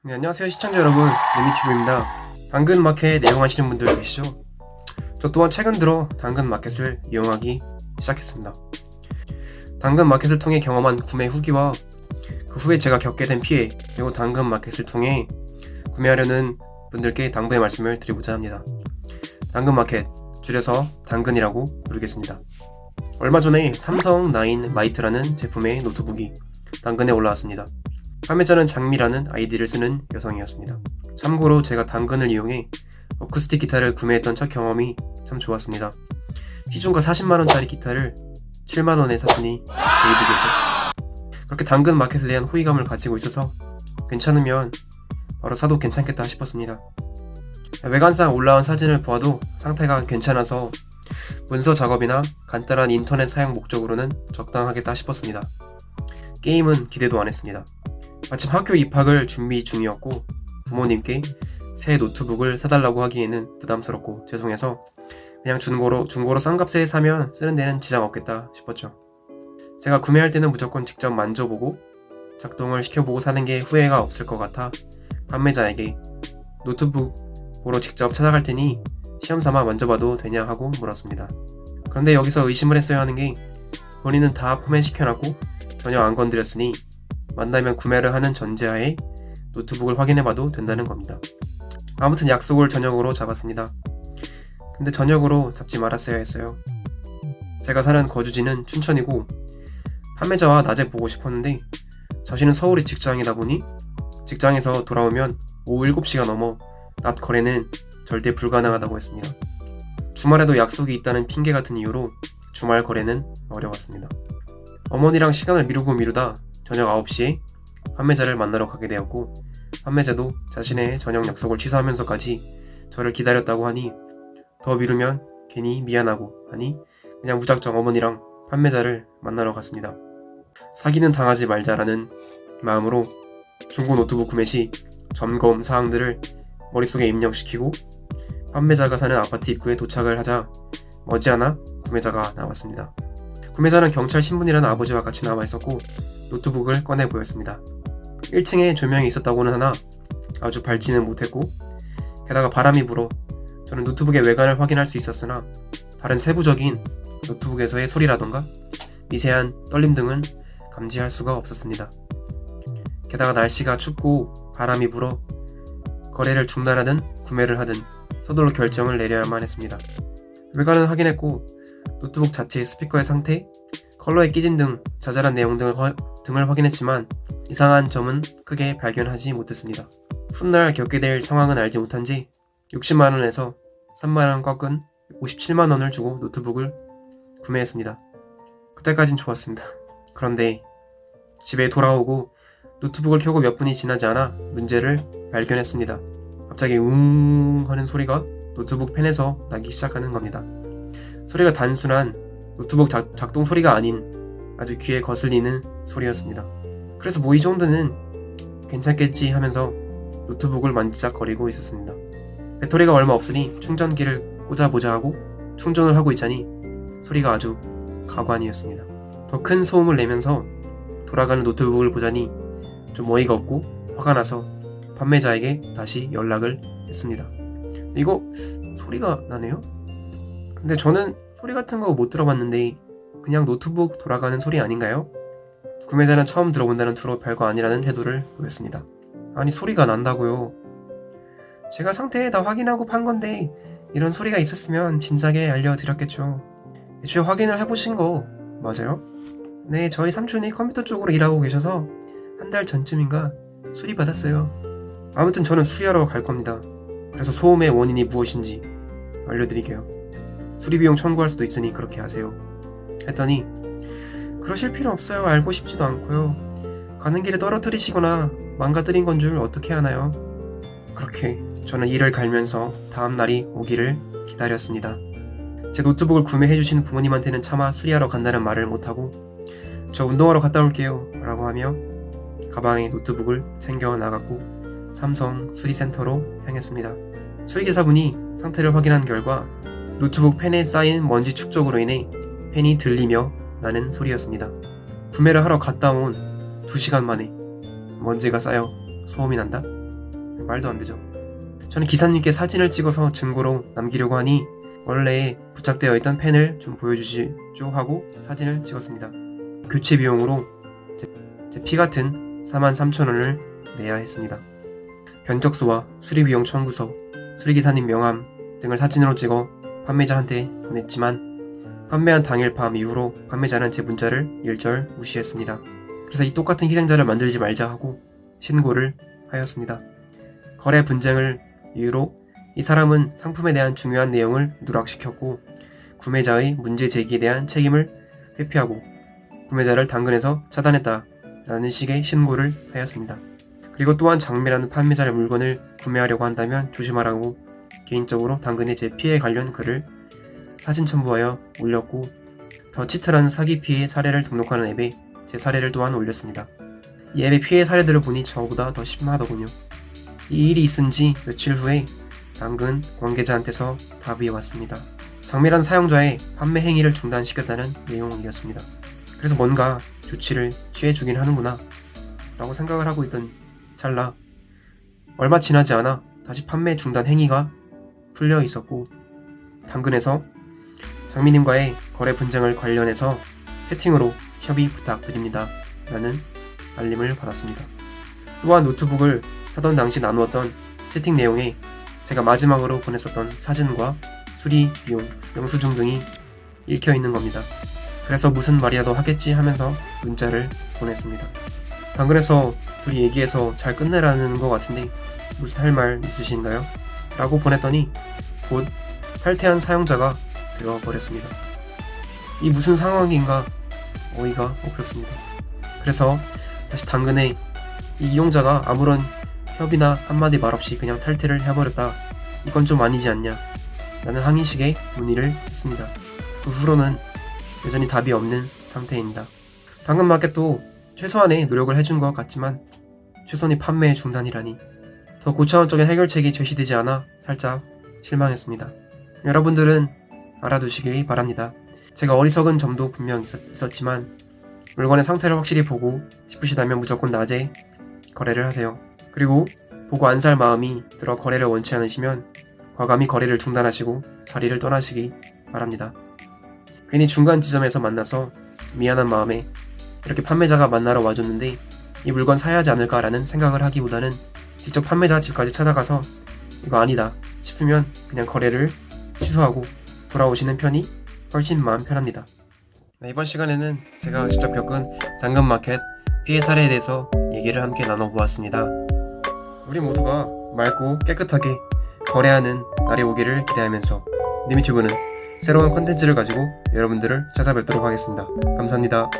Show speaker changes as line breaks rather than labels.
네, 안녕하세요 시청자 여러분, 레미튜브입니다. 당근마켓 이용하시는 분들 계시죠? 저 또한 최근 들어 당근마켓을 이용하기 시작했습니다. 당근마켓을 통해 경험한 구매 후기와 그 후에 제가 겪게 된 피해, 그리고 당근마켓을 통해 구매하려는 분들께 당부의 말씀을 드리고자 합니다. 당근마켓, 줄여서 당근이라고 부르겠습니다. 얼마 전에 삼성 9 마이트라는 제품의 노트북이 당근에 올라왔습니다. 판매자는 장미라는 아이디를 쓰는 여성이었습니다. 참고로 제가 당근을 이용해 어쿠스틱 기타를 구매했던 첫 경험이 참 좋았습니다. 시중가 40만원짜리 기타를 7만원에 샀으니 베이비게죠. 그렇게 당근 마켓에 대한 호의감을 가지고 있어서 괜찮으면 바로 사도 괜찮겠다 싶었습니다. 외관상 올라온 사진을 보아도 상태가 괜찮아서 문서 작업이나 간단한 인터넷 사용 목적으로는 적당하겠다 싶었습니다. 게임은 기대도 안 했습니다. 마침 학교 입학을 준비 중이었고 부모님께 새 노트북을 사달라고 하기에는 부담스럽고 죄송해서 그냥 중고로 싼 값에 사면 쓰는 데는 지장 없겠다 싶었죠. 제가 구매할 때는 무조건 직접 만져보고 작동을 시켜보고 사는 게 후회가 없을 것 같아 판매자에게 노트북 보러 직접 찾아갈 테니 시험삼아 만져봐도 되냐 하고 물었습니다. 그런데 여기서 의심을 했어야 하는 게 본인은 다 포맷 시켜놨고 전혀 안 건드렸으니 만나면 구매를 하는 전제하에 노트북을 확인해봐도 된다는 겁니다. 아무튼 약속을 저녁으로 잡았습니다. 근데 저녁으로 잡지 말았어야 했어요. 제가 사는 거주지는 춘천이고 판매자와 낮에 보고 싶었는데 자신은 서울이 직장이다 보니 직장에서 돌아오면 오후 7시가 넘어 낮 거래는 절대 불가능하다고 했습니다. 주말에도 약속이 있다는 핑계 같은 이유로 주말 거래는 어려웠습니다. 어머니랑 시간을 미루다 저녁 9시에 판매자를 만나러 가게 되었고 판매자도 자신의 저녁 약속을 취소하면서까지 저를 기다렸다고 하니 더 미루면 괜히 미안하고 하니 그냥 무작정 어머니랑 판매자를 만나러 갔습니다. 사기는 당하지 말자라는 마음으로 중고 노트북 구매 시 점검 사항들을 머릿속에 입력시키고 판매자가 사는 아파트 입구에 도착을 하자 머지않아 구매자가 나왔습니다. 구매자는 경찰 신분이라는 아버지와 같이 나와 있었고 노트북을 꺼내 보였습니다. 1층에 조명이 있었다고는 하나 아주 밝지는 못했고 게다가 바람이 불어 저는 노트북의 외관을 확인할 수 있었으나 다른 세부적인 노트북에서의 소리라던가 미세한 떨림 등은 감지할 수가 없었습니다. 게다가 날씨가 춥고 바람이 불어 거래를 중단하든 구매를 하든 서둘러 결정을 내려야만 했습니다. 외관은 확인했고 노트북 자체의 스피커의 상태, 컬러의 끼짐 등 자잘한 내용 등을 확인했지만 이상한 점은 크게 발견하지 못했습니다. 훗날 겪게 될 상황은 알지 못한지 60만원에서 3만원 꺾은 57만원을 주고 노트북을 구매했습니다. 그때까진 좋았습니다. 그런데 집에 돌아오고 노트북을 켜고 몇 분이 지나지 않아 문제를 발견했습니다. 갑자기 웅 하는 소리가 노트북 펜에서 나기 시작하는 겁니다. 소리가 단순한 노트북 작동 소리가 아닌 아주 귀에 거슬리는 소리였습니다. 그래서 뭐 이 정도는 괜찮겠지 하면서 노트북을 만지작거리고 있었습니다. 배터리가 얼마 없으니 충전기를 꽂아보자 하고 충전을 하고 있자니 소리가 아주 가관이었습니다. 더 큰 소음을 내면서 돌아가는 노트북을 보자니 좀 어이가 없고 화가 나서 판매자에게 다시 연락을 했습니다. 이거 소리가 나네요? 근데 저는 소리 같은 거 못 들어봤는데 그냥 노트북 돌아가는 소리 아닌가요? 구매자는 처음 들어본다는 투로 별거 아니라는 태도를 보였습니다. 아니 소리가 난다고요. 제가 상태 다 확인하고 판 건데 이런 소리가 있었으면 진작에 알려드렸겠죠. 애초에 확인을 해보신 거 맞아요? 네, 저희 삼촌이 컴퓨터 쪽으로 일하고 계셔서 한 달 전쯤인가 수리받았어요. 아무튼 저는 수리하러 갈 겁니다. 그래서 소음의 원인이 무엇인지 알려드릴게요. 수리비용 청구할 수도 있으니 그렇게 하세요. 했더니 그러실 필요 없어요. 알고 싶지도 않고요. 가는 길에 떨어뜨리시거나 망가뜨린 건 줄 어떻게 하나요? 그렇게 저는 이를 갈면서 다음 날이 오기를 기다렸습니다. 제 노트북을 구매해주신 부모님한테는 차마 수리하러 간다는 말을 못하고 저 운동하러 갔다 올게요 라고 하며 가방에 노트북을 챙겨 나갔고 삼성 수리센터로 향했습니다. 수리기사분이 상태를 확인한 결과 노트북 펜에 쌓인 먼지 축적으로 인해 펜이 들리며 나는 소리였습니다. 구매를 하러 갔다 온 2시간 만에 먼지가 쌓여 소음이 난다? 말도 안 되죠. 저는 기사님께 사진을 찍어서 증거로 남기려고 하니 원래 부착되어 있던 펜을 좀 보여주시죠 하고 사진을 찍었습니다. 교체 비용으로 제 피 같은 43,000원을 내야 했습니다. 견적서와 수리비용 청구서, 수리기사님 명함 등을 사진으로 찍어 판매자한테 보냈지만 판매한 당일 밤 이후로 판매자는 제 문자를 일절 무시했습니다. 그래서 이 똑같은 희생자를 만들지 말자 하고 신고를 하였습니다. 거래 분쟁을 이유로 이 사람은 상품에 대한 중요한 내용을 누락시켰고 구매자의 문제 제기에 대한 책임을 회피하고 구매자를 당근에서 차단했다 라는 식의 신고를 하였습니다. 그리고 또한 장미라는 판매자의 물건을 구매하려고 한다면 조심하라고 개인적으로 당근에 제 피해 관련 글을 사진 첨부하여 올렸고 더 치트라는 사기 피해 사례를 등록하는 앱에 제 사례를 또한 올렸습니다. 이 앱의 피해 사례들을 보니 저보다 더 심하더군요. 이 일이 있은 지 며칠 후에 당근 관계자한테서 답이 왔습니다. 장미라는 사용자의 판매 행위를 중단시켰다는 내용이었습니다. 그래서 뭔가 조치를 취해주긴 하는구나 라고 생각을 하고 있던 찰나 얼마 지나지 않아 다시 판매 중단 행위가 풀려 있었고 당근에서 장미님과의 거래 분쟁을 관련해서 채팅으로 협의 부탁드립니다 라는 알림을 받았습니다. 또한 노트북을 사던 당시 나누었던 채팅 내용에 제가 마지막으로 보냈었던 사진과 수리 비용, 영수증 등이 읽혀 있는 겁니다. 그래서 무슨 말이라도 하겠지 하면서 문자를 보냈습니다. 당근에서 둘이 얘기해서 잘 끝내라는 것 같은데 무슨 할 말 있으신가요? 라고 보냈더니 곧 탈퇴한 사용자가 되어버렸습니다. 이 무슨 상황인가 어이가 없었습니다. 그래서 다시 당근에 이 이용자가 아무런 협의나 한마디 말 없이 그냥 탈퇴를 해버렸다. 이건 좀 아니지 않냐? 라는 항의식의 문의를 했습니다. 그 후로는 여전히 답이 없는 상태입니다. 당근마켓도 최소한의 노력을 해준 것 같지만 최선의 판매 중단이라니 더 고차원적인 해결책이 제시되지 않아 살짝 실망했습니다. 여러분들은 알아두시길 바랍니다. 제가 어리석은 점도 분명 있었지만 물건의 상태를 확실히 보고 싶으시다면 무조건 낮에 거래를 하세요. 그리고 보고 안 살 마음이 들어 거래를 원치 않으시면 과감히 거래를 중단하시고 자리를 떠나시기 바랍니다. 괜히 중간 지점에서 만나서 미안한 마음에 이렇게 판매자가 만나러 와줬는데 이 물건 사야 하지 않을까라는 생각을 하기보다는 직접 판매자 집까지 찾아가서 이거 아니다 싶으면 그냥 거래를 취소하고 돌아오시는 편이 훨씬 마음 편합니다. 이번 시간에는 제가 직접 겪은 당근마켓 피해 사례에 대해서 얘기를 함께 나눠보았습니다. 우리 모두가 맑고 깨끗하게 거래하는 날이 오기를 기대하면서 니미튜브는 새로운 컨텐츠를 가지고 여러분들을 찾아뵙도록 하겠습니다. 감사합니다.